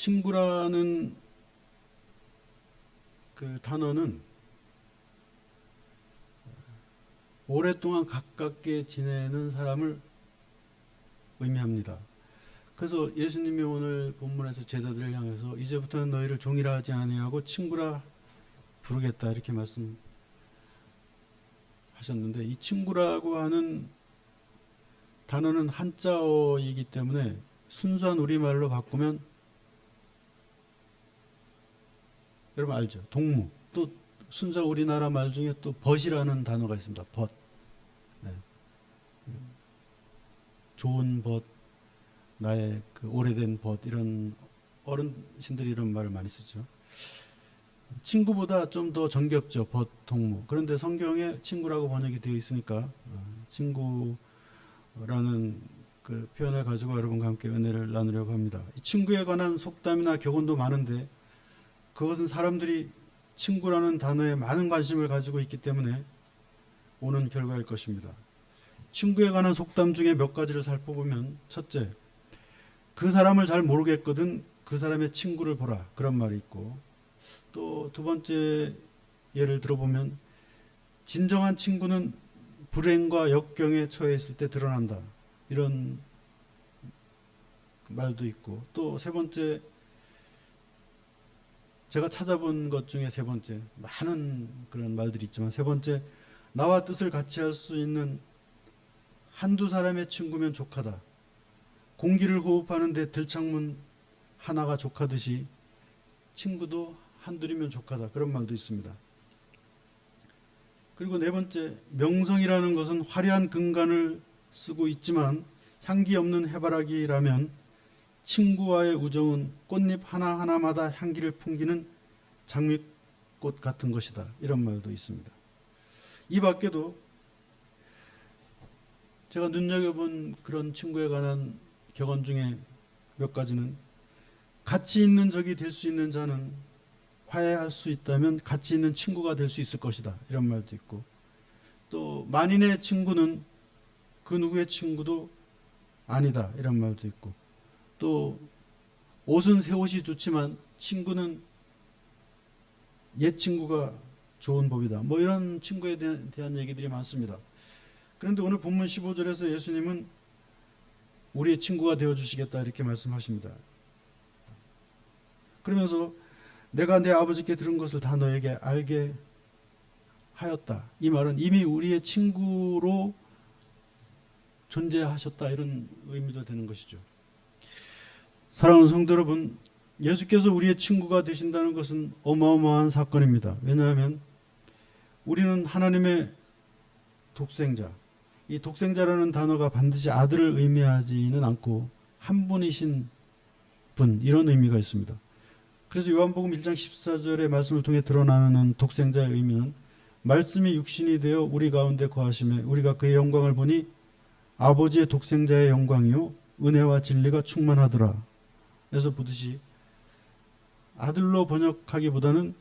친구라는 그 단어는 오랫동안 가깝게 지내는 사람을 의미합니다. 그래서 예수님이 오늘 본문에서 제자들을 향해서 이제부터는 너희를 종이라 하지 아니하고 친구라 부르겠다 이렇게 말씀하셨는데, 이 친구라고 하는 단어는 한자어이기 때문에 순수한 우리말로 바꾸면 여러분 알죠? 동무. 또 순수 우리나라 말 중에 또 벗이라는 단어가 있습니다. 벗. 네. 좋은 벗, 나의 그 오래된 벗, 이런 어른신들이 이런 말을 많이 쓰죠. 친구보다 좀 더 정겹죠. 벗, 동무. 그런데 성경에 친구라고 번역이 되어 있으니까 친구라는 그 표현을 가지고 여러분과 함께 은혜를 나누려고 합니다. 이 친구에 관한 속담이나 격언도 많은데 그것은 사람들이 친구라는 단어에 많은 관심을 가지고 있기 때문에 오는 결과일 것입니다. 친구에 관한 속담 중에 몇 가지를 살펴보면, 첫째, 그 사람을 잘 모르겠거든 그 사람의 친구를 보라, 그런 말이 있고, 또 두 번째 예를 들어보면 진정한 친구는 불행과 역경에 처해 있을 때 드러난다, 이런 말도 있고, 또 세 번째, 제가 찾아본 것 중에 세 번째, 많은 그런 말들이 있지만 세 번째, 나와 뜻을 같이 할 수 있는 한두 사람의 친구면 족하다. 공기를 호흡하는데 들창문 하나가 족하듯이 친구도 한둘이면 족하다, 그런 말도 있습니다. 그리고 네 번째, 명성이라는 것은 화려한 근간을 쓰고 있지만 향기 없는 해바라기라면 친구와의 우정은 꽃잎 하나하나마다 향기를 풍기는 장미꽃 같은 것이다, 이런 말도 있습니다. 이 밖에도 제가 눈여겨본 그런 친구에 관한 격언 중에 몇 가지는, 가치 있는 적이 될 수 있는 자는 화해할 수 있다면 가치 있는 친구가 될 수 있을 것이다, 이런 말도 있고, 또 만인의 친구는 그 누구의 친구도 아니다, 이런 말도 있고, 또 옷은 새 옷이 좋지만 친구는 옛 친구가 좋은 법이다, 뭐 이런 친구에 대한 얘기들이 많습니다. 그런데 오늘 본문 15절에서 예수님은 우리의 친구가 되어주시겠다, 이렇게 말씀하십니다. 그러면서 내가 내 아버지께 들은 것을 다 너에게 알게 하였다, 이 말은 이미 우리의 친구로 존재하셨다, 이런 의미도 되는 것이죠. 사랑하는 성도 여러분, 예수께서 우리의 친구가 되신다는 것은 어마어마한 사건입니다. 왜냐하면 우리는 하나님의 독생자, 이 독생자라는 단어가 반드시 아들을 의미하지는 않고 한 분이신 분, 이런 의미가 있습니다. 그래서 요한복음 1장 14절의 말씀을 통해 드러나는 독생자의 의미는 말씀이 육신이 되어 우리 가운데 거하심에 우리가 그의 영광을 보니 아버지의 독생자의 영광이요 은혜와 진리가 충만하더라 에서 보듯이 아들로 번역하기보다는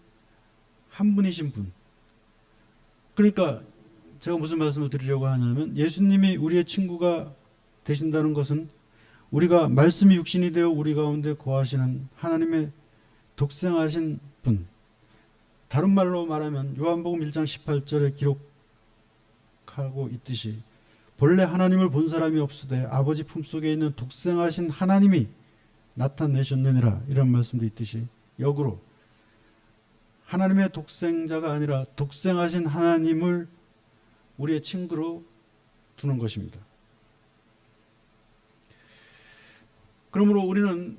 한 분이신 분. 그러니까 제가 무슨 말씀을 드리려고 하냐면, 예수님이 우리의 친구가 되신다는 것은 우리가 말씀이 육신이 되어 우리 가운데 거하시는 하나님의 독생하신 분, 다른 말로 말하면 요한복음 1장 18절에 기록하고 있듯이 본래 하나님을 본 사람이 없으되 아버지 품속에 있는 독생하신 하나님이 나타내셨느니라, 이런 말씀도 있듯이 역으로 하나님의 독생자가 아니라 독생하신 하나님을 우리의 친구로 두는 것입니다. 그러므로 우리는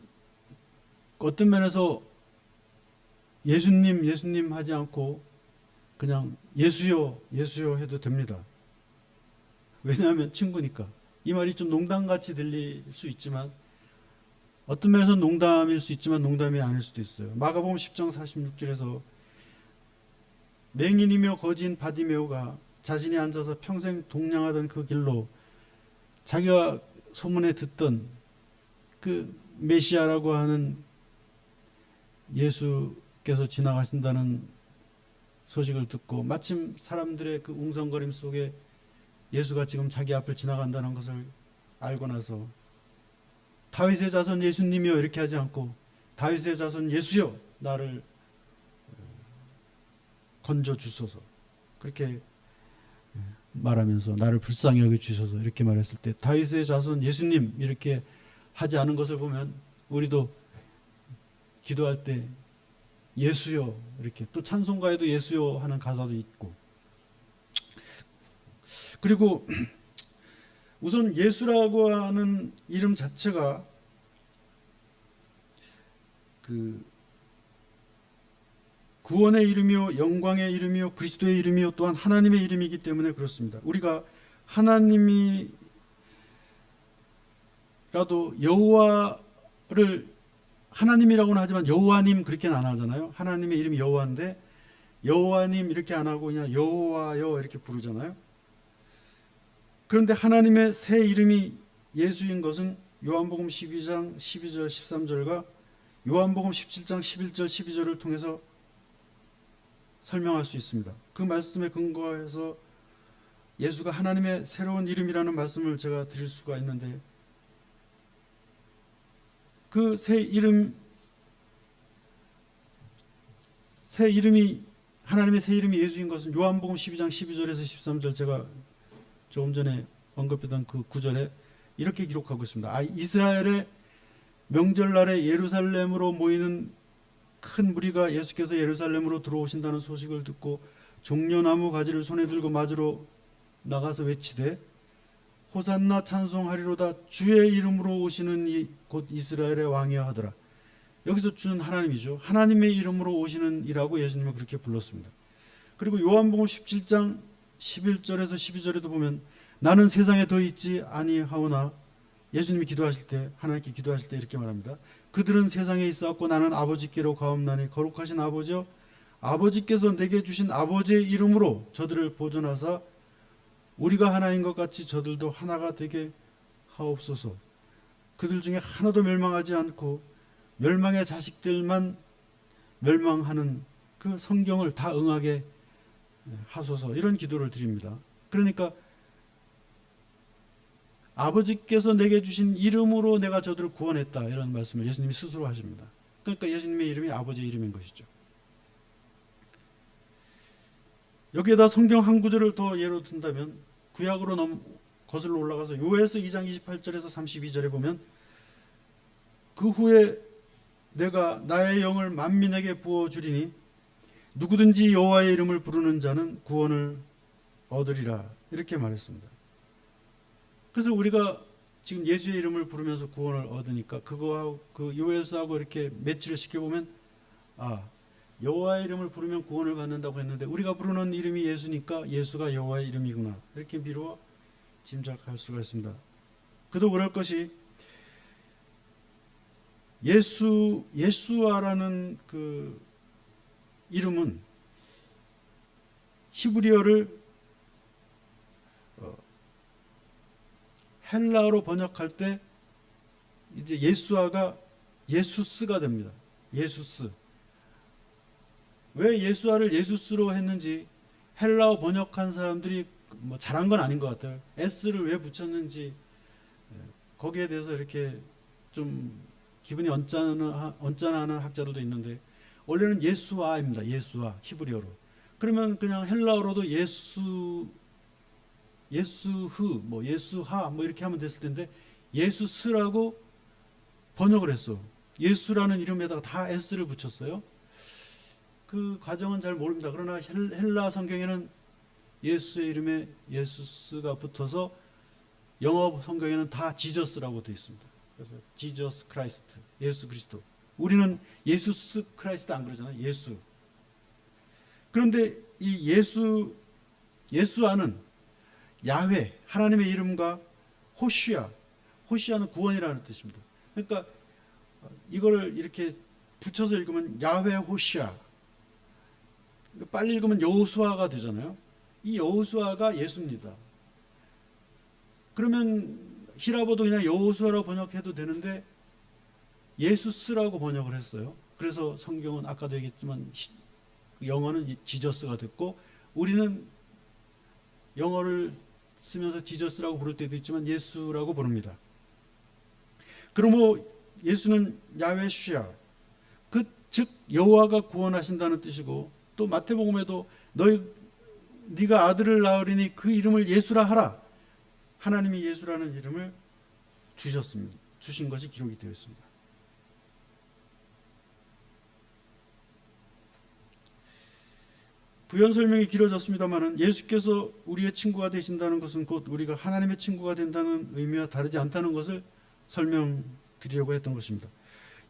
어떤 면에서 예수님 하지 않고 그냥 예수요 해도 됩니다. 왜냐하면 친구니까. 이 말이 좀 농담같이 들릴 수 있지만, 어떤 면에서 농담일 수 있지만 농담이 아닐 수도 있어요. 마가복음 10장 46절에서 맹인이며 거지인 바디메오가 자신이 앉아서 평생 동냥하던 그 길로 자기가 소문에 듣던 그 메시아라고 하는 예수께서 지나가신다는 소식을 듣고, 마침 사람들의 그 웅성거림 속에 예수가 지금 자기 앞을 지나간다는 것을 알고 나서 다윗의 자손 예수님이여 이렇게 하지 않고 다윗의 자손 예수여 나를 건져 주소서 그렇게 말하면서 나를 불쌍히 여겨 주셔서 이렇게 말했을 때 다윗의 자손 예수님 이렇게 하지 않은 것을 보면 우리도 기도할 때 예수여 이렇게 또 찬송가에도 예수여 하는 가사도 있고 그리고 우선 예수라고 하는 이름 자체가 그 구원의 이름이요 영광의 이름이요 그리스도의 이름이요 또한 하나님의 이름이기 때문에 그렇습니다. 우리가 하나님이라도 여호와를 하나님이라고는 하지만 여호와님 그렇게는 안 하잖아요. 하나님의 이름이 여호와인데 여호와님 이렇게 안 하고 그냥 여호와여 이렇게 부르잖아요. 그런데 하나님의 새 이름이 예수인 것은 요한복음 12장 12절 13절과 요한복음 17장 11절 12절을 통해서 설명할 수 있습니다. 그 말씀에 근거해서 예수가 하나님의 새로운 이름이라는 말씀을 제가 드릴 수가 있는데 그 새 이름이 하나님의 새 이름이 예수인 것은 요한복음 12장 12절에서 13절 제가 조금 전에 언급했던 그 구절에 이렇게 기록하고 있습니다. 이스라엘의 명절날에 예루살렘으로 모이는 큰 무리가 예수께서 예루살렘으로 들어오신다는 소식을 듣고 종려나무 가지를 손에 들고 맞으러 나가서 외치되 호산나 찬송하리로다 주의 이름으로 오시는 이 곧 이스라엘의 왕이여 하더라. 여기서 주는 하나님이죠. 하나님의 이름으로 오시는 이라고 예수님은 그렇게 불렀습니다. 그리고 요한복음 17장 11절에서 12절에도 보면 나는 세상에 더 있지 아니하오나 예수님이 기도하실 때 하나님께 기도하실 때 이렇게 말합니다. 그들은 세상에 있었고 나는 아버지께로 가옵나니 거룩하신 아버지여 아버지께서 내게 주신 아버지의 이름으로 저들을 보존하사 우리가 하나인 것 같이 저들도 하나가 되게 하옵소서. 그들 중에 하나도 멸망하지 않고 멸망의 자식들만 멸망하는 그 성경을 다 응하게 하소서 이런 기도를 드립니다. 그러니까 아버지께서 내게 주신 이름으로 내가 저들을 구원했다 이런 말씀을 예수님이 스스로 하십니다. 그러니까 예수님의 이름이 아버지의 이름인 것이죠. 여기에다 성경 한 구절을 더 예로 든다면 구약으로 거슬러 올라가서 요엘서 2장 28절에서 32절에 보면 그 후에 내가 나의 영을 만민에게 부어주리니 누구든지 여호와의 이름을 부르는 자는 구원을 얻으리라 이렇게 말했습니다. 그래서 우리가 지금 예수의 이름을 부르면서 구원을 얻으니까 그거하고 그 요엘서하고 이렇게 매치를 시켜보면 여호와의 이름을 부르면 구원을 받는다고 했는데 우리가 부르는 이름이 예수니까 예수가 여호와의 이름이구나 이렇게 미루어 짐작할 수가 있습니다. 그도 그럴 것이 예수아라는 그 이름은 히브리어를 헬라어로 번역할 때 이제 예수아가 예수스가 됩니다. 예수스. 왜 예수아를 예수스로 했는지 헬라어 번역한 사람들이 뭐 잘한 건 아닌 것 같아요. S를 왜 붙였는지 거기에 대해서 이렇게 좀 기분이 언짢아하는 학자들도 있는데 원래는 예수아입니다. 예수아 히브리어로. 그러면 그냥 헬라어로도 예수흐, 뭐 예수하 뭐 이렇게 하면 됐을 텐데 예수스라고 번역을 했어. 예수라는 이름에다가 다 S를 붙였어요. 그 과정은 잘 모릅니다. 그러나 헬라 성경에는 예수의 이름에 예수스가 붙어서 영어 성경에는 다 지저스라고 되어 있습니다. 그래서 지저스 크라이스트, 예수 그리스도. 우리는 예수스 크라이스트 안 그러잖아요. 예수. 그런데 이 예수아는 야훼, 하나님의 이름과 호시아는 구원이라는 뜻입니다. 그러니까 이거를 이렇게 붙여서 읽으면 야훼 호시아. 빨리 읽으면 여호수아가 되잖아요. 이 여호수아가 예수입니다. 그러면 히라보도 그냥 여호수아라고 번역해도 되는데 예수스라고 번역을 했어요. 그래서 성경은 아까도 얘기했지만 영어는 지저스가 됐고 우리는 영어를 쓰면서 지저스라고 부를 때도 있지만 예수라고 부릅니다. 그러므로 예수는 야훼 슈아, 즉 여호와가 구원하신다는 뜻이고, 또 마태복음에도 네가 아들을 낳으리니 그 이름을 예수라 하라. 하나님이 예수라는 이름을 주신 것이 기록이 되어 있습니다. 부연 설명이 길어졌습니다만 예수께서 우리의 친구가 되신다는 것은 곧 우리가 하나님의 친구가 된다는 의미와 다르지 않다는 것을 설명드리려고 했던 것입니다.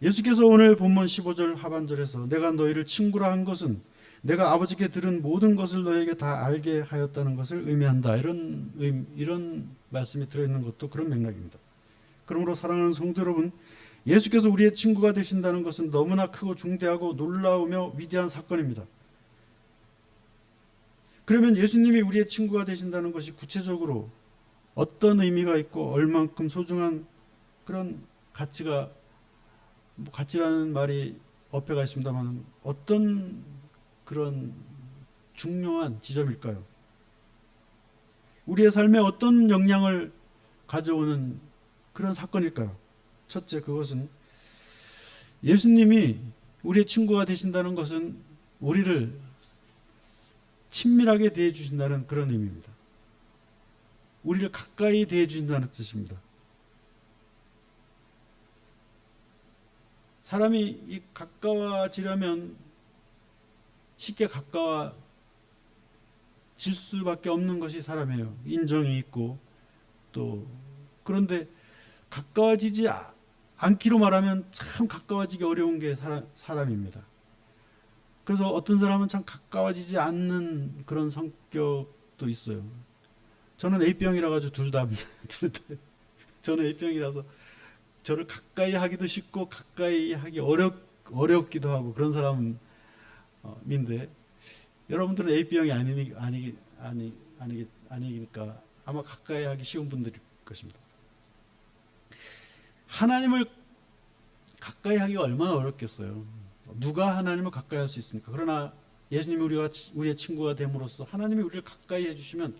예수께서 오늘 본문 15절 하반절에서 내가 너희를 친구라 한 것은 내가 아버지께 들은 모든 것을 너희에게 다 알게 하였다는 것을 의미한다. 이런 말씀이 들어있는 것도 그런 맥락입니다. 그러므로 사랑하는 성도 여러분, 예수께서 우리의 친구가 되신다는 것은 너무나 크고 중대하고 놀라우며 위대한 사건입니다. 그러면 예수님이 우리의 친구가 되신다는 것이 구체적으로 어떤 의미가 있고 얼만큼 소중한 그런 가치라는 말이 어폐가 있습니다만 어떤 그런 중요한 지점일까요? 우리의 삶에 어떤 영향을 가져오는 그런 사건일까요? 첫째, 그것은 예수님이 우리의 친구가 되신다는 것은 우리를 친밀하게 대해 주신다는 그런 의미입니다. 우리를 가까이 대해 주신다는 뜻입니다. 사람이 가까워지려면 쉽게 가까워질 수밖에 없는 것이 사람이에요. 인정이 있고 또 그런데 가까워지지 않기로 말하면 참 가까워지기 어려운 게 사람입니다. 그래서 어떤 사람은 참 가까워지지 않는 그런 성격도 있어요. 저는 A병이라 가지고 둘 다 저는 A병이라서 저를 가까이 하기도 쉽고 가까이 하기 어렵기도 하고 그런 사람인데 여러분들은 A병이 아니니까 아마 가까이 하기 쉬운 분들일 것입니다. 하나님을 가까이 하기가 얼마나 어렵겠어요. 누가 하나님을 가까이 할 수 있습니까? 그러나 예수님이 우리의 친구가 됨으로써 하나님이 우리를 가까이 해주시면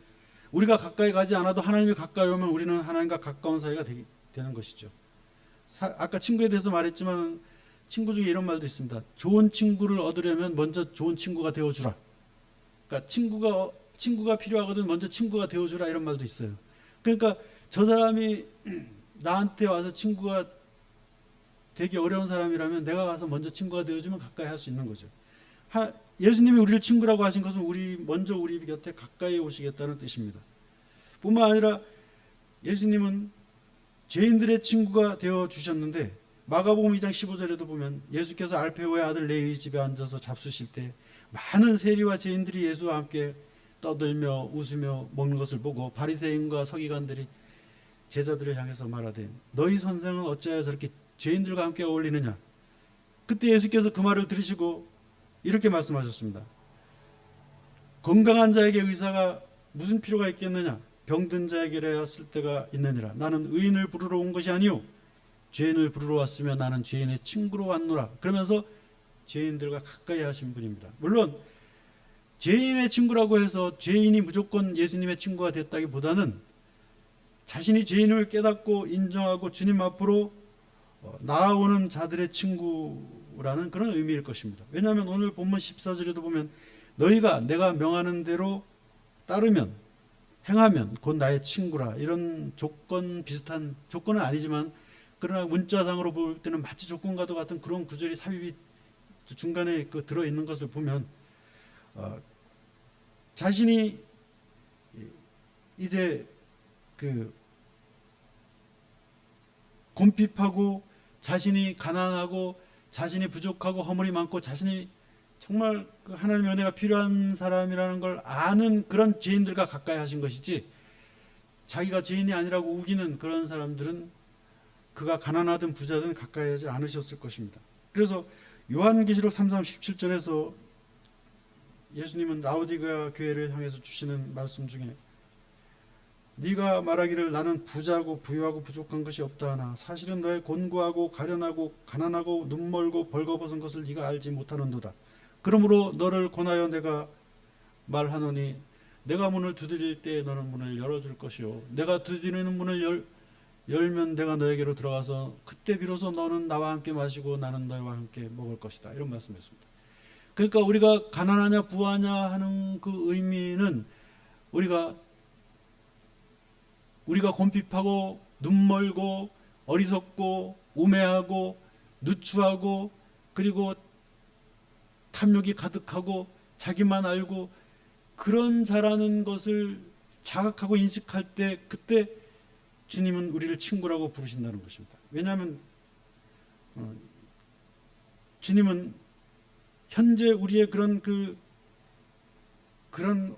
우리가 가까이 가지 않아도 하나님이 가까이 오면 우리는 하나님과 가까운 사이가 되는 것이죠. 아까 친구에 대해서 말했지만 친구 중에 이런 말도 있습니다. 좋은 친구를 얻으려면 먼저 좋은 친구가 되어주라. 그러니까 친구가 필요하거든 먼저 친구가 되어주라 이런 말도 있어요. 그러니까 저 사람이 나한테 와서 친구가 되기 어려운 사람이라면 내가 가서 먼저 친구가 되어주면 가까이 할 수 있는 거죠. 예수님이 우리를 친구라고 하신 것은 먼저 우리 곁에 가까이 오시겠다는 뜻입니다. 뿐만 아니라 예수님은 죄인들의 친구가 되어주셨는데 마가복음 2장 15절에도 보면 예수께서 알페오의 아들 레위의 집에 앉아서 잡수실 때 많은 세리와 죄인들이 예수와 함께 떠들며 웃으며 먹는 것을 보고 바리새인과 서기관들이 제자들을 향해서 말하되 너희 선생은 어찌하여 저렇게 죄인들과 함께 어울리느냐. 그때 예수께서 그 말을 들으시고 이렇게 말씀하셨습니다. 건강한 자에게 의사가 무슨 필요가 있겠느냐. 병든 자에게라야 쓸 때가 있느니라. 나는 의인을 부르러 온 것이 아니요 죄인을 부르러 왔으며 나는 죄인의 친구로 왔노라. 그러면서 죄인들과 가까이 하신 분입니다. 물론 죄인의 친구라고 해서 죄인이 무조건 예수님의 친구가 됐다기보다는 자신이 죄인을 깨닫고 인정하고 주님 앞으로 나아오는 자들의 친구라는 그런 의미일 것입니다. 왜냐하면 오늘 본문 14절에도 보면 너희가 내가 명하는 대로 따르면 행하면 곧 나의 친구라. 이런 비슷한 조건은 아니지만 그러나 문자상으로 볼 때는 마치 조건과도 같은 그런 구절이 삽입이 중간에 들어있는 것을 보면 자신이 이제 곰핍하고 자신이 가난하고 자신이 부족하고 허물이 많고 자신이 정말 하나님의 은혜가 필요한 사람이라는 걸 아는 그런 죄인들과 가까이 하신 것이지 자기가 죄인이 아니라고 우기는 그런 사람들은 그가 가난하든 부자든 가까이 하지 않으셨을 것입니다. 그래서 요한계시록 3장 17절에서 예수님은 라오디게아 교회를 향해서 주시는 말씀 중에 네가 말하기를 나는 부자고 부유하고 부족한 것이 없다 하나 사실은 너의 곤고하고 가련하고 가난하고 눈멀고 벌거벗은 것을 네가 알지 못하는도다. 그러므로 너를 권하여 내가 말하노니 내가 문을 두드릴 때 너는 문을 열어줄 것이요 내가 두드리는 문을 열면 내가 너에게로 들어가서 그때 비로소 너는 나와 함께 마시고 나는 너와 함께 먹을 것이다. 이런 말씀이었습니다. 그러니까 우리가 가난하냐 부하냐 하는 그 의미는 우리가 곰핍하고 눈멀고 어리석고 우매하고 누추하고 그리고 탐욕이 가득하고 자기만 알고 그런 자라는 것을 자각하고 인식할 때 그때 주님은 우리를 친구라고 부르신다는 것입니다. 왜냐하면 주님은 현재 우리의 그런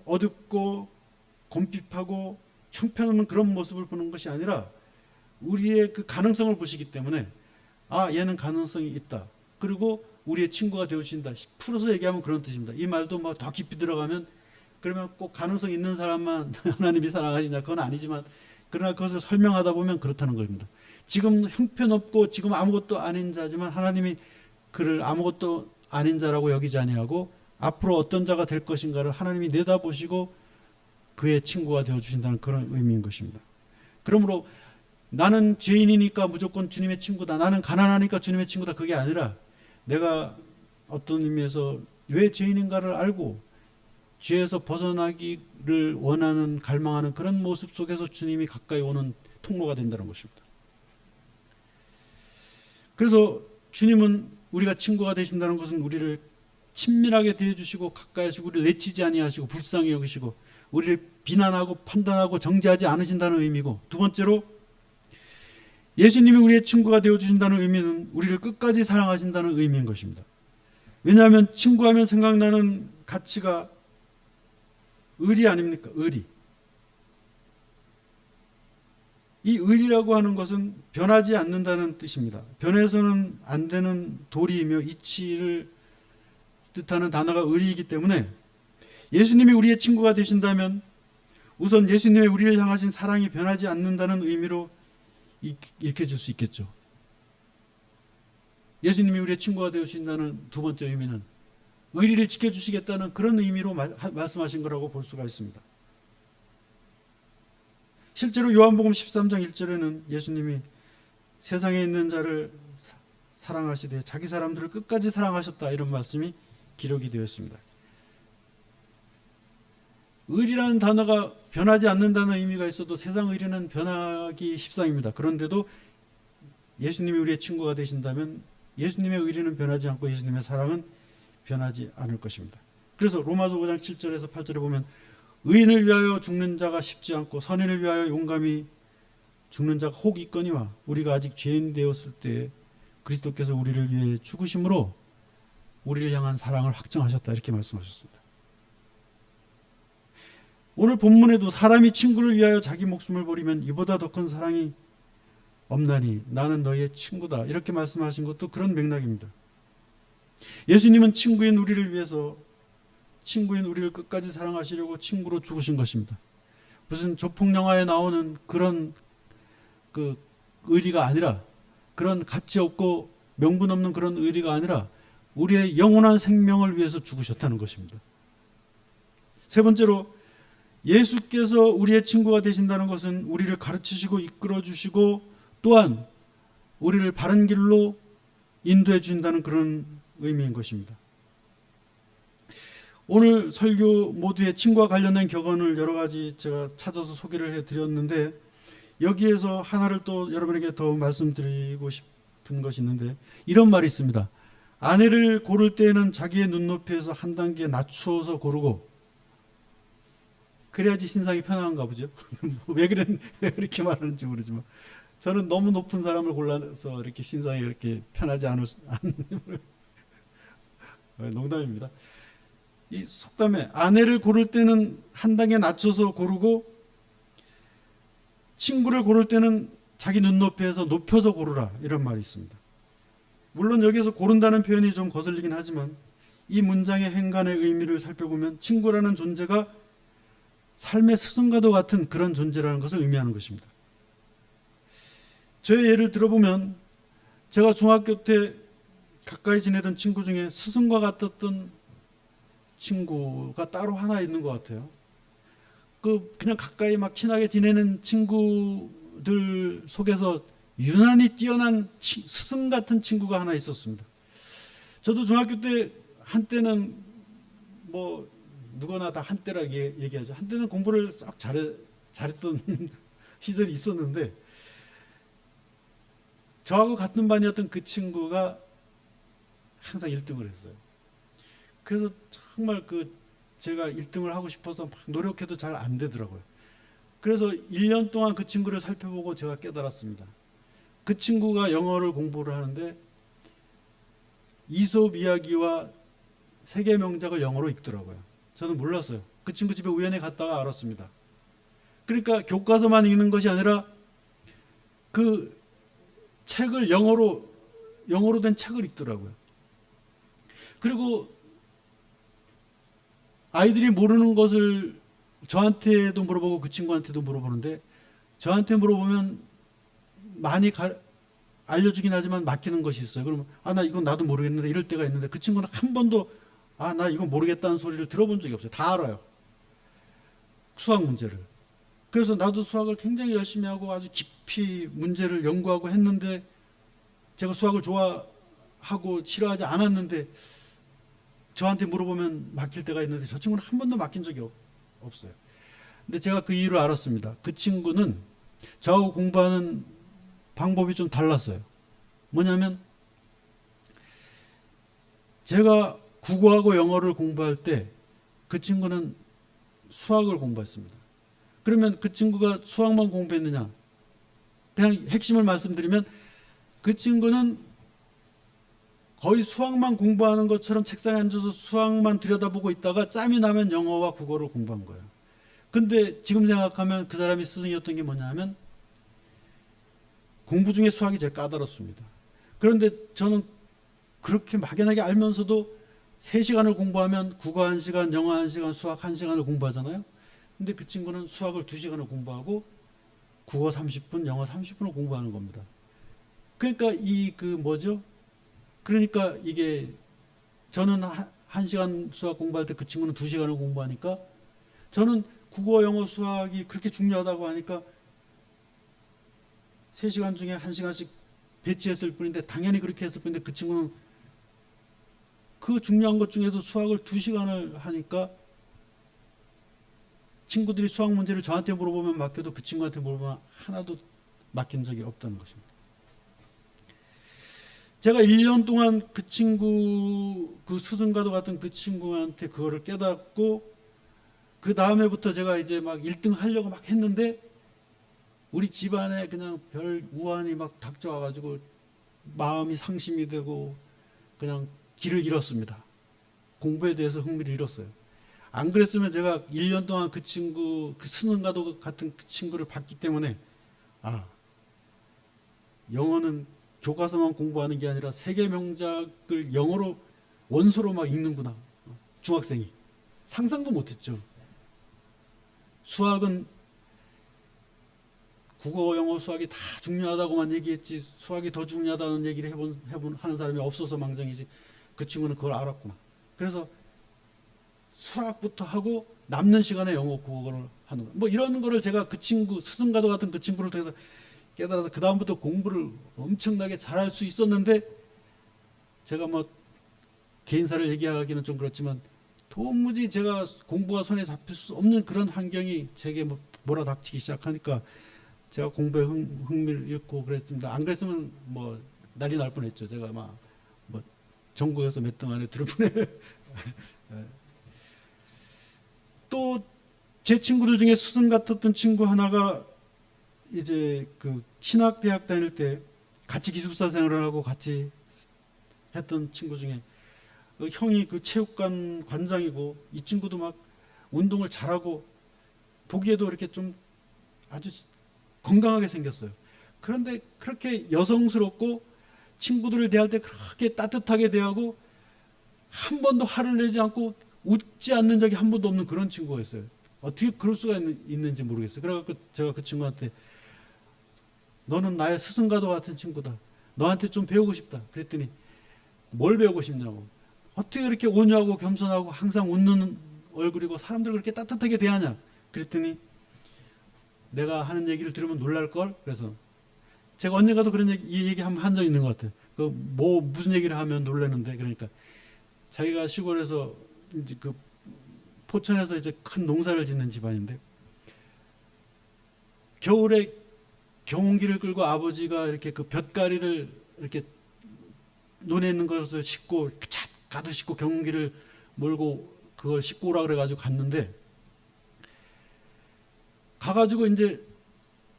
어둡고 곰핍하고 형편없는 그런 모습을 보는 것이 아니라 우리의 그 가능성을 보시기 때문에 얘는 가능성이 있다. 그리고 우리의 친구가 되어주신다. 풀어서 얘기하면 그런 뜻입니다. 이 말도 뭐 더 깊이 들어가면 그러면 꼭 가능성 있는 사람만 하나님이 사랑하시냐 그건 아니지만 그러나 그것을 설명하다 보면 그렇다는 겁니다. 지금 형편없고 지금 아무것도 아닌 자지만 하나님이 그를 아무것도 아닌 자라고 여기지 아니하고 앞으로 어떤 자가 될 것인가를 하나님이 내다보시고 그의 친구가 되어주신다는 그런 의미인 것입니다. 그러므로 나는 죄인이니까 무조건 주님의 친구다. 나는 가난하니까 주님의 친구다. 그게 아니라 내가 어떤 의미에서 왜 죄인인가를 알고 죄에서 벗어나기를 원하는 갈망하는 그런 모습 속에서 주님이 가까이 오는 통로가 된다는 것입니다. 그래서 주님은 우리가 친구가 되신다는 것은 우리를 친밀하게 대해주시고 가까이 하시고 우리를 내치지 아니하시고 불쌍히 여기시고 우리를 비난하고 판단하고 정죄하지 않으신다는 의미고, 두 번째로 예수님이 우리의 친구가 되어주신다는 의미는 우리를 끝까지 사랑하신다는 의미인 것입니다. 왜냐하면 친구하면 생각나는 가치가 의리 아닙니까? 의리. 이 의리라고 하는 것은 변하지 않는다는 뜻입니다. 변해서는 안 되는 도리이며 이치를 뜻하는 단어가 의리이기 때문에 예수님이 우리의 친구가 되신다면 우선 예수님의 우리를 향하신 사랑이 변하지 않는다는 의미로 읽혀질 수 있겠죠. 예수님이 우리의 친구가 되어주신다는 두 번째 의미는 의리를 지켜주시겠다는 그런 의미로 말씀하신 거라고 볼 수가 있습니다. 실제로 요한복음 13장 1절에는 예수님이 세상에 있는 자를 사랑하시되 자기 사람들을 끝까지 사랑하셨다, 이런 말씀이 기록이 되어 있습니다. 의리라는 단어가 변하지 않는다는 의미가 있어도 세상 의리는 변하기 십상입니다. 그런데도 예수님이 우리의 친구가 되신다면 예수님의 의리는 변하지 않고 예수님의 사랑은 변하지 않을 것입니다. 그래서 로마서 5장 7절에서 8절에 보면 의인을 위하여 죽는 자가 쉽지 않고 선인을 위하여 용감히 죽는 자가 혹 있거니와 우리가 아직 죄인 되었을 때 그리스도께서 우리를 위해 죽으심으로 우리를 향한 사랑을 확정하셨다, 이렇게 말씀하셨습니다. 오늘 본문에도 사람이 친구를 위하여 자기 목숨을 버리면 이보다 더 큰 사랑이 없나니 나는 너희의 친구다, 이렇게 말씀하신 것도 그런 맥락입니다. 예수님은 친구인 우리를 위해서 친구인 우리를 끝까지 사랑하시려고 친구로 죽으신 것입니다. 무슨 조폭 영화에 나오는 그런 그 의리가 아니라, 그런 가치 없고 명분 없는 그런 의리가 아니라 우리의 영원한 생명을 위해서 죽으셨다는 것입니다. 세 번째로 예수께서 우리의 친구가 되신다는 것은 우리를 가르치시고 이끌어 주시고 또한 우리를 바른 길로 인도해 주신다는 그런 의미인 것입니다. 오늘 설교 모두의 친구와 관련된 격언을 여러 가지 제가 찾아서 소개를 해드렸는데, 여기에서 하나를 또 여러분에게 더 말씀드리고 싶은 것이 있는데, 이런 말이 있습니다. 아내를 고를 때에는 자기의 눈높이에서 한 단계 낮추어서 고르고, 그래야지 신상이 편안한가 보죠. 왜 그렇게 말하는지 모르지만 저는 너무 높은 사람을 골라서 이렇게 신상이 이렇게 편하지 않은 농담입니다. 이 속담에 아내를 고를 때는 한 단계 낮춰서 고르고 친구를 고를 때는 자기 눈높이에서 높여서 고르라, 이런 말이 있습니다. 물론 여기서 고른다는 표현이 좀 거슬리긴 하지만 이 문장의 행간의 의미를 살펴보면 친구라는 존재가 삶의 스승과도 같은 그런 존재라는 것을 의미하는 것입니다. 저의 예를 들어보면 제가 중학교 때 가까이 지내던 친구 중에 스승과 같았던 친구가 따로 하나 있는 것 같아요. 그냥 가까이 막 친하게 지내는 친구 친구들 속에서 유난히 뛰어난 스승 같은 친구가 하나 있었습니다. 저도 중학교 때 한때는 뭐 누구나 다 한때라고 얘기하죠. 한때는 공부를 싹 잘했던 시절이 있었는데 저하고 같은 반이었던 그 친구가 항상 1등을 했어요. 그래서 정말 제가 1등을 하고 싶어서 막 노력해도 잘 안 되더라고요. 그래서 1년 동안 그 친구를 살펴보고 제가 깨달았습니다. 그 친구가 영어를 공부를 하는데 이솝 이야기와 세계 명작을 영어로 읽더라고요. 저는 몰랐어요. 그 친구 집에 우연히 갔다가 알았습니다. 그러니까 교과서만 읽는 것이 아니라 그 책을 영어로 된 책을 읽더라고요. 그리고 아이들이 모르는 것을 저한테도 물어보고 그 친구한테도 물어보는데 저한테 물어보면 많이 알려주긴 하지만 맡기는 것이 있어요. 그러면 나 이건 나도 모르겠는데 이럴 때가 있는데 그 친구는 한 번도 나 이건 모르겠다는 소리를 들어본 적이 없어요. 다 알아요. 수학 문제를. 그래서 나도 수학을 굉장히 열심히 하고 아주 깊이 문제를 연구하고 했는데 제가 수학을 좋아하고 싫어하지 않았는데 저한테 물어보면 맡길 때가 있는데 저 친구는 한 번도 맡긴 적이 없어요. 근데 제가 그 이유를 알았습니다. 그 친구는 저하고 공부하는 방법이 좀 달랐어요. 뭐냐면 제가 국어하고 영어를 공부할 때 그 친구는 수학을 공부했습니다. 그러면 그 친구가 수학만 공부했느냐? 그냥 핵심을 말씀드리면 그 친구는 거의 수학만 공부하는 것처럼 책상에 앉아서 수학만 들여다보고 있다가 짬이 나면 영어와 국어를 공부한 거예요. 근데 지금 생각하면 그 사람이 스승이었던 게 뭐냐면 공부 중에 수학이 제일 까다롭습니다. 그런데 저는 그렇게 막연하게 알면서도 3시간을 공부하면 국어 1시간, 영어 1시간, 수학 1시간을 공부하잖아요. 근데 그 친구는 수학을 2시간을 공부하고 국어 30분, 영어 30분을 공부하는 겁니다. 그러니까 그러니까 이게 저는 1시간 수학 공부할 때 그 친구는 2시간을 공부하니까 저는 국어, 영어, 수학이 그렇게 중요하다고 하니까 3시간 중에 1시간씩 배치했을 뿐인데 당연히 그렇게 했을 뿐인데 그 친구는 그 중요한 것 중에도 수학을 2시간을 하니까 친구들이 수학 문제를 저한테 물어보면 맡겨도 그 친구한테 물어보면 하나도 맡긴 적이 없다는 것입니다. 제가 1년 동안 그 친구, 그 스승과도 같은 그 친구한테 그거를 깨닫고 그 다음에부터 제가 이제 막 1등 하려고 막 했는데 우리 집안에 그냥 별 우환이 막 닥쳐와가지고 마음이 상심이 되고 그냥 길을 잃었습니다. 공부에 대해서 흥미를 잃었어요. 안 그랬으면 제가 1년 동안 그 친구, 그 스승과도 같은 그 친구를 봤기 때문에 영어는 교과서만 공부하는 게 아니라 세계 명작을 영어로 원서로 막 읽는구나. 중학생이. 상상도 못했죠. 수학은 국어, 영어, 수학이 다 중요하다고만 얘기했지 수학이 더 중요하다는 얘기를 하는 사람이 없어서 망정이지 그 친구는 그걸 알았구나. 그래서 수학부터 하고 남는 시간에 영어, 국어를 하는 거. 뭐 이런 거를 제가 그 친구, 스승과도 같은 그 친구를 통해서 깨달아서 그 다음부터 공부를 엄청나게 잘할 수 있었는데 제가 뭐 개인사를 얘기하기는 좀 그렇지만 도무지 제가 공부가 손에 잡힐 수 없는 그런 환경이 제게 몰아닥치기 시작하니까 제가 공부에 흥미를 잃고 그랬습니다. 안 그랬으면 뭐 난리 날 뻔했죠. 제가 막 뭐 전국에서 몇 등 안에 들을 뻔해. 또 제 친구들 중에 스승 같았던 친구 하나가 이제 그 신학대학 다닐 때 같이 기숙사 생활을 하고 같이 했던 친구 중에 형이 그 체육관 관장이고 이 친구도 막 운동을 잘하고 보기에도 이렇게 좀 아주 건강하게 생겼어요. 그런데 그렇게 여성스럽고 친구들을 대할 때 그렇게 따뜻하게 대하고 한 번도 화를 내지 않고 웃지 않는 적이 한 번도 없는 그런 친구였어요. 어떻게 그럴 수가 있는지 모르겠어요. 그래서 제가 그 친구한테 너는 나의 스승과도 같은 친구다. 너한테 좀 배우고 싶다. 그랬더니 뭘 배우고 싶냐고. 어떻게 그렇게 온유하고 겸손하고 항상 웃는 얼굴이고 사람들 그렇게 따뜻하게 대하냐. 그랬더니 내가 하는 얘기를 들으면 놀랄걸? 그래서 제가 언젠가도 그런 얘기, 이 얘기 한 적 있는 것 같아요. 무슨 얘기를 하면 놀라는데, 그러니까 자기가 시골에서 이제 그 포천에서 이제 큰 농사를 짓는 집안인데, 겨울에 경운기를 끌고 아버지가 이렇게 그 볕가리를 이렇게 논에 있는 것을 싣고 가득 싣고 경운기를 몰고 그걸 싣고 오라 그래가지고 갔는데, 가가지고 이제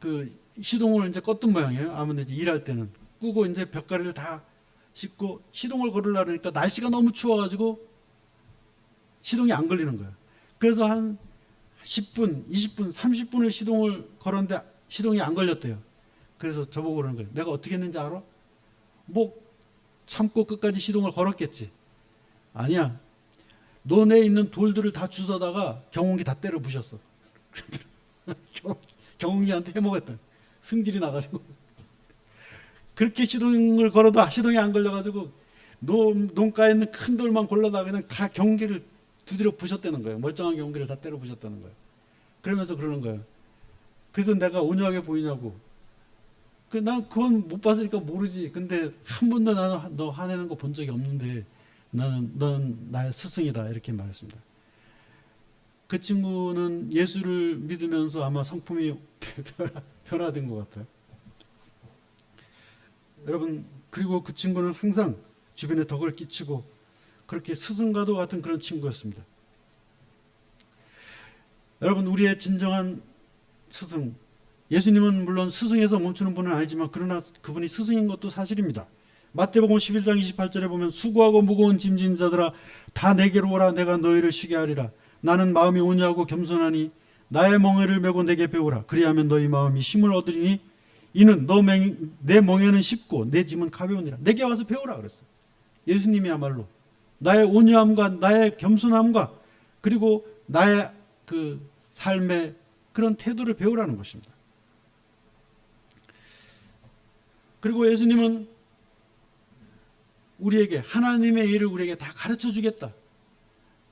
그 시동을 이제 껐던 모양이에요. 아무튼 이제 일할 때는 끄고 이제 벽가리를 다 싣고 시동을 걸으려 그러니까 날씨가 너무 추워가지고 시동이 안 걸리는 거예요. 그래서 한 10분, 20분, 30분을 시동을 걸었는데 시동이 안 걸렸대요. 그래서 저보고 그러는 거예요. 내가 어떻게 했는지 알아? 뭐 참고 끝까지 시동을 걸었겠지. 아니야. 논에 있는 돌들을 다 주워다가 경운기 다 때려 부셨어. 경운기한테 해먹었다. 승질이 나가지고. 그렇게 시동을 걸어도 시동이 안 걸려가지고 농가에 있는 큰 돌만 골라다가 그냥 다 경운기를 두드려 부셨다는 거예요. 멀쩡한 경운기를 다 때려 부셨다는 거예요. 그러면서 그러는 거예요. 그래도 내가 온유하게 보이냐고. 난 그건 못 봤으니까 모르지. 근데 한 번도 나는 너 화내는 거 본 적이 없는데 넌 나의 스승이다. 이렇게 말했습니다. 그 친구는 예수를 믿으면서 아마 성품이 변화된 것 같아요. 여러분, 그리고 그 친구는 항상 주변에 덕을 끼치고 그렇게 스승과도 같은 그런 친구였습니다. 여러분, 우리의 진정한 스승, 예수님은 물론 스승에서 멈추는 분은 아니지만 그러나 그분이 스승인 것도 사실입니다. 마태복음 11장 28절에 보면 수고하고 무거운 짐진 자들아 다 내게로 오라 내가 너희를 쉬게 하리라. 나는 마음이 온유하고 겸손하니 나의 멍에를 메고 내게 배우라. 그리하면 너희 마음이 쉼을 얻으리니 이는 내 멍에는 쉽고 내 짐은 가벼우니라. 내게 와서 배우라 그랬어요. 예수님이야말로 나의 온유함과 나의 겸손함과 그리고 나의 그 삶의 그런 태도를 배우라는 것입니다. 그리고 예수님은 우리에게 하나님의 일을 우리에게 다 가르쳐 주겠다.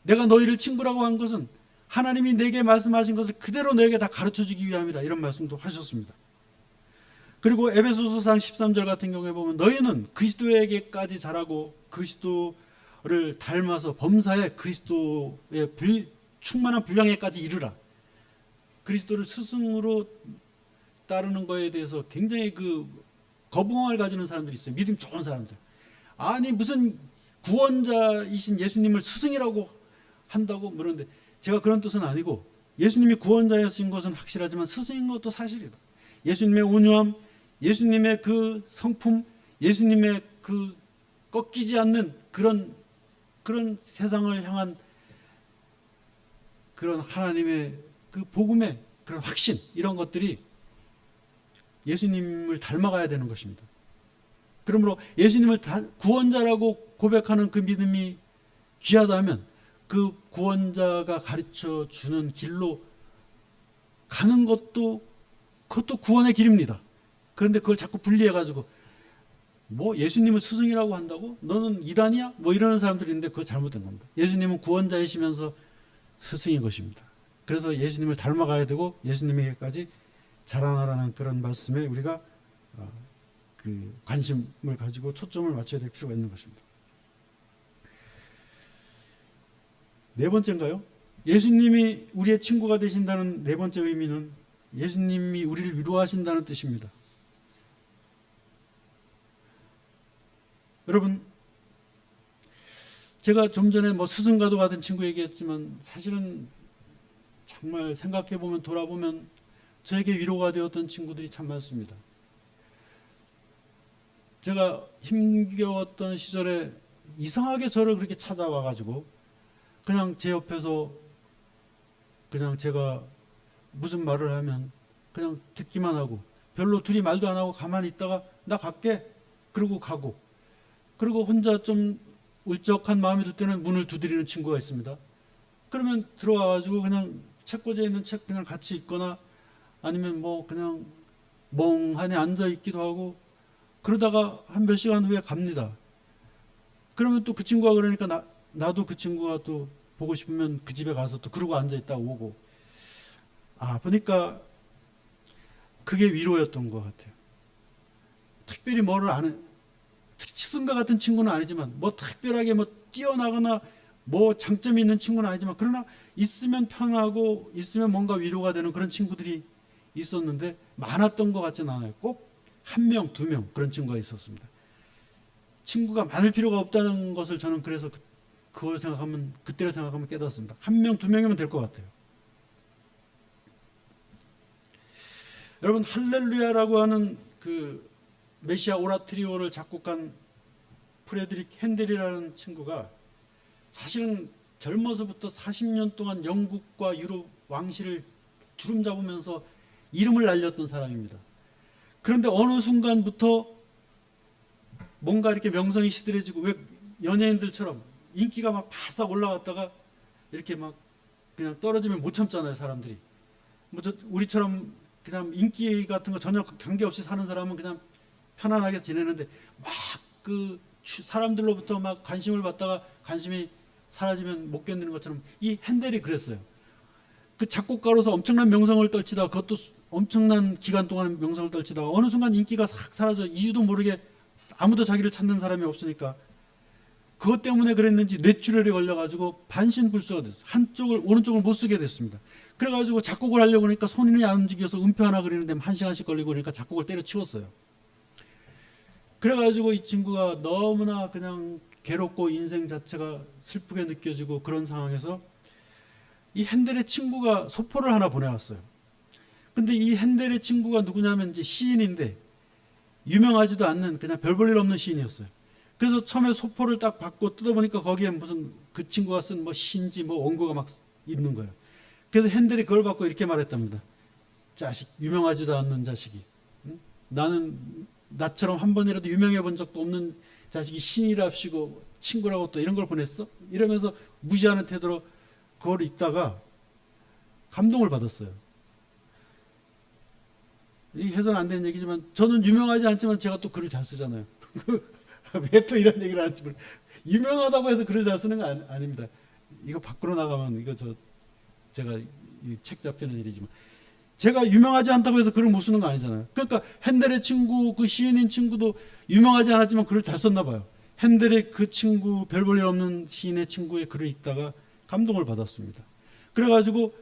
내가 너희를 친구라고 한 것은 하나님이 내게 말씀하신 것을 그대로 너에게 다 가르쳐 주기 위함이다. 이런 말씀도 하셨습니다. 그리고 에베소서 13절 같은 경우에 보면 너희는 그리스도에게까지 자라고 그리스도를 닮아서 범사에 그리스도의 충만한 분량에까지 이르라. 그리스도를 스승으로 따르는 것에 대해서 굉장히 그 거부감을 가지는 사람들이 있어요. 믿음 좋은 사람들. 아니 무슨 구원자이신 예수님을 스승이라고 한다고 그러는데 제가 그런 뜻은 아니고 예수님이 구원자이신 것은 확실하지만 스승인 것도 사실이다. 예수님의 온유함, 예수님의 그 성품, 예수님의 그 꺾이지 않는 그런 세상을 향한 그런 하나님의 그 복음의 그런 확신, 이런 것들이 예수님을 닮아가야 되는 것입니다. 그러므로 예수님을 구원자라고 고백하는 그 믿음이 귀하다면 그 구원자가 가르쳐 주는 길로 가는 것도 그것도 구원의 길입니다. 그런데 그걸 자꾸 분리해가지고 뭐 예수님을 스승이라고 한다고? 너는 이단이야? 뭐 이러는 사람들이 있는데 그거 잘못된 겁니다. 예수님은 구원자이시면서 스승인 것입니다. 그래서 예수님을 닮아가야 되고 예수님에게까지 자라나라는 그런 말씀에 우리가 그 관심을 가지고 초점을 맞춰야 될 필요가 있는 것입니다. 네 번째인가요? 예수님이 우리의 친구가 되신다는 네 번째 의미는 예수님이 우리를 위로하신다는 뜻입니다. 여러분, 제가 좀 전에 뭐 스승과도 같은 친구 얘기했지만 사실은 정말 생각해보면 돌아보면 저에게 위로가 되었던 친구들이 참 많습니다. 제가 힘겨웠던 시절에 이상하게 저를 그렇게 찾아와가지고 그냥 제 옆에서 그냥 제가 무슨 말을 하면 그냥 듣기만 하고 별로 둘이 말도 안 하고 가만히 있다가 나 갈게 그러고 가고, 그리고 혼자 좀 울적한 마음이 들 때는 문을 두드리는 친구가 있습니다. 그러면 들어와가지고 그냥 책꽂이에 있는 책 그냥 같이 읽거나 아니면 뭐 그냥 멍하니 앉아 있기도 하고 그러다가 한 몇 시간 후에 갑니다. 그러면 또 그 친구가 그러니까 나도 그 친구가 또 보고 싶으면 그 집에 가서 또 그러고 앉아 있다가 오고. 보니까 그게 위로였던 것 같아요. 특별히 뭐를 아는 스승과 같은 친구는 아니지만 뭐 특별하게 뭐 뛰어나거나 뭐 장점이 있는 친구는 아니지만 그러나 있으면 편하고 있으면 뭔가 위로가 되는 그런 친구들이 있었는데 많았던 것 같지는 않아요. 꼭 한 명, 두 명 그런 친구가 있었습니다. 친구가 많을 필요가 없다는 것을 저는 그래서 그걸 생각하면 그때를 생각하면 깨닫습니다. 한 명, 두 명이면 될 것 같아요. 여러분 할렐루야라고 하는 그 메시아 오라트리오를 작곡한 프레드릭 핸델이라는 친구가 사실은 젊어서부터 40년 동안 영국과 유럽 왕실을 주름 잡으면서 이름을 날렸던 사람입니다. 그런데 어느 순간부터 뭔가 이렇게 명성이 시들해지고 왜 연예인들처럼 인기가 막 바싹 올라갔다가 이렇게 막 그냥 떨어지면 못 참잖아요, 사람들이. 뭐 우리처럼 그냥 인기 같은 거 전혀 관계없이 사는 사람은 그냥 편안하게 지내는데 막 그 사람들로부터 막 관심을 받다가 관심이 사라지면 못 견디는 것처럼 이 핸델이 그랬어요. 그 작곡가로서 엄청난 명성을 떨치다가 그것도 엄청난 기간 동안 명성을 떨치다가 어느 순간 인기가 싹 사라져 이유도 모르게 아무도 자기를 찾는 사람이 없으니까 그것 때문에 그랬는지 뇌출혈에 걸려가지고 반신불수가 됐어요. 한쪽을 오른쪽을 못 쓰게 됐습니다. 그래가지고 작곡을 하려고 하니까 손이 안 움직여서 음표 하나 그리는데 1시간씩 걸리고 그러니까 작곡을 때려치웠어요. 그래가지고 이 친구가 너무나 그냥 괴롭고 인생 자체가 슬프게 느껴지고 그런 상황에서 이 핸델의 친구가 소포를 하나 보내왔어요. 근데 이 핸델의 친구가 누구냐면 이제 시인인데 유명하지도 않는 그냥 별 볼 일 없는 시인이었어요. 그래서 처음에 소포를 딱 받고 뜯어보니까 거기에 무슨 그 친구가 쓴 뭐 시인지 뭐 원고가 막 있는 거예요. 그래서 핸델이 그걸 받고 이렇게 말했답니다. 자식, 유명하지도 않는 자식이. 응? 나는 나처럼 한 번이라도 유명해 본 적도 없는 자식이 신이랍시고 친구라고 또 이런 걸 보냈어? 이러면서 무시하는 태도로 그걸 읽다가 감동을 받았어요. 이 해서는 안 되는 얘기지만 저는 유명하지 않지만 제가 또 글을 잘 쓰잖아요. 왜 또 이런 얘기를 하는지 모르겠어요. 유명하다고 해서 글을 잘 쓰는 건 아닙니다. 이거 밖으로 나가면 이거 제가 이 책 잡히는 일이지만 제가 유명하지 않다고 해서 글을 못 쓰는 거 아니잖아요. 그러니까 핸델의 친구 그 시인인 친구도 유명하지 않았지만 글을 잘 썼나 봐요. 핸델의 그 친구 별 볼 일 없는 시인의 친구의 글을 읽다가 감동을 받았습니다. 그래가지고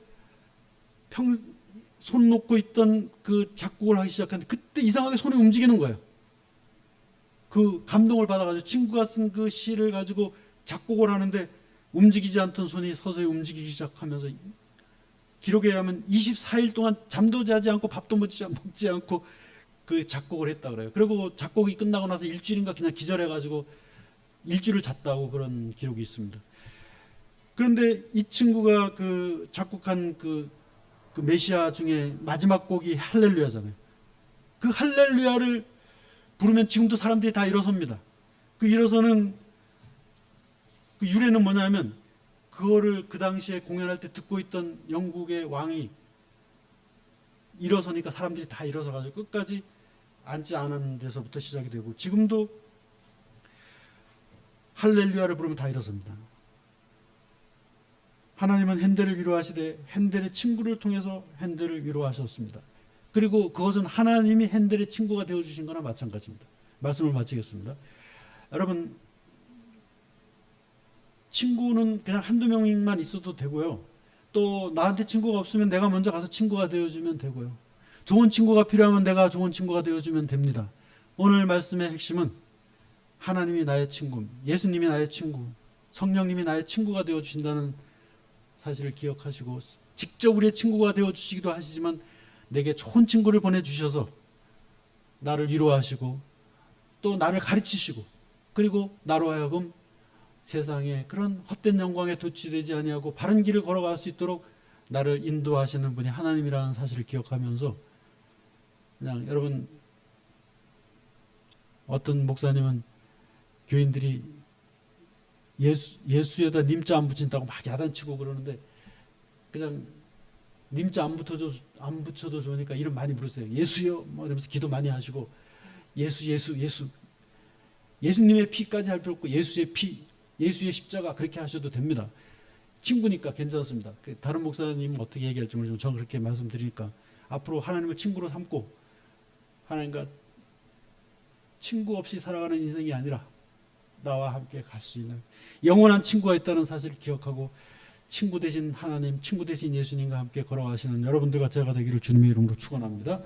손 놓고 있던 그 작곡을 하기 시작했는데 그때 이상하게 손이 움직이는 거예요. 그 감동을 받아가지고 친구가 쓴 그 시를 가지고 작곡을 하는데 움직이지 않던 손이 서서히 움직이기 시작하면서 기록에 의하면 24일 동안 잠도 자지 않고 밥도 먹지 않고 그 작곡을 했다 그래요. 그리고 작곡이 끝나고 나서 일주일인가 그냥 기절해가지고 일주일을 잤다고 그런 기록이 있습니다. 그런데 이 친구가 그 작곡한 그 메시아 중에 마지막 곡이 할렐루야잖아요. 그 할렐루야를 부르면 지금도 사람들이 다 일어섭니다. 그 일어서는 그 유래는 뭐냐면 그거를 그 당시에 공연할 때 듣고 있던 영국의 왕이 일어서니까 사람들이 다 일어서가지고 끝까지 앉지 않은 데서부터 시작이 되고 지금도 할렐루야를 부르면 다 일어섭니다. 하나님은 핸델을 위로하시되 핸델의 친구를 통해서 핸델을 위로하셨습니다. 그리고 그것은 하나님이 핸델의 친구가 되어주신 거나 마찬가지입니다. 말씀을 마치겠습니다. 여러분 친구는 그냥 한두 명만 있어도 되고요. 또 나한테 친구가 없으면 내가 먼저 가서 친구가 되어주면 되고요. 좋은 친구가 필요하면 내가 좋은 친구가 되어주면 됩니다. 오늘 말씀의 핵심은 하나님이 나의 친구, 예수님이 나의 친구, 성령님이 나의 친구가 되어주신다는 사실을 기억하시고 직접 우리의 친구가 되어주시기도 하시지만 내게 좋은 친구를 보내주셔서 나를 위로하시고 또 나를 가르치시고 그리고 나로 하여금 세상에 그런 헛된 영광에 도취되지 아니하고 바른 길을 걸어갈 수 있도록 나를 인도하시는 분이 하나님이라는 사실을 기억하면서 그냥 여러분 어떤 목사님은 교인들이 예수에다 님자 안 붙인다고 막 야단치고 그러는데 그냥 님자 안 붙여도 좋으니까 이름 많이 부르세요. 예수요 뭐 이러면서 기도 많이 하시고 예수 예수님의 피까지 할 필요 없고 예수의 피 예수의 십자가 그렇게 하셔도 됩니다. 친구니까 괜찮습니다. 다른 목사님 어떻게 얘기할지 모르지만 저는 그렇게 말씀드리니까 앞으로 하나님을 친구로 삼고 하나님과 친구 없이 살아가는 인생이 아니라 나와 함께 갈 수 있는 영원한 친구가 있다는 사실을 기억하고 친구 되신 하나님, 친구 되신 예수님과 함께 걸어가시는 여러분들과 제가 되기를 주님의 이름으로 축원합니다.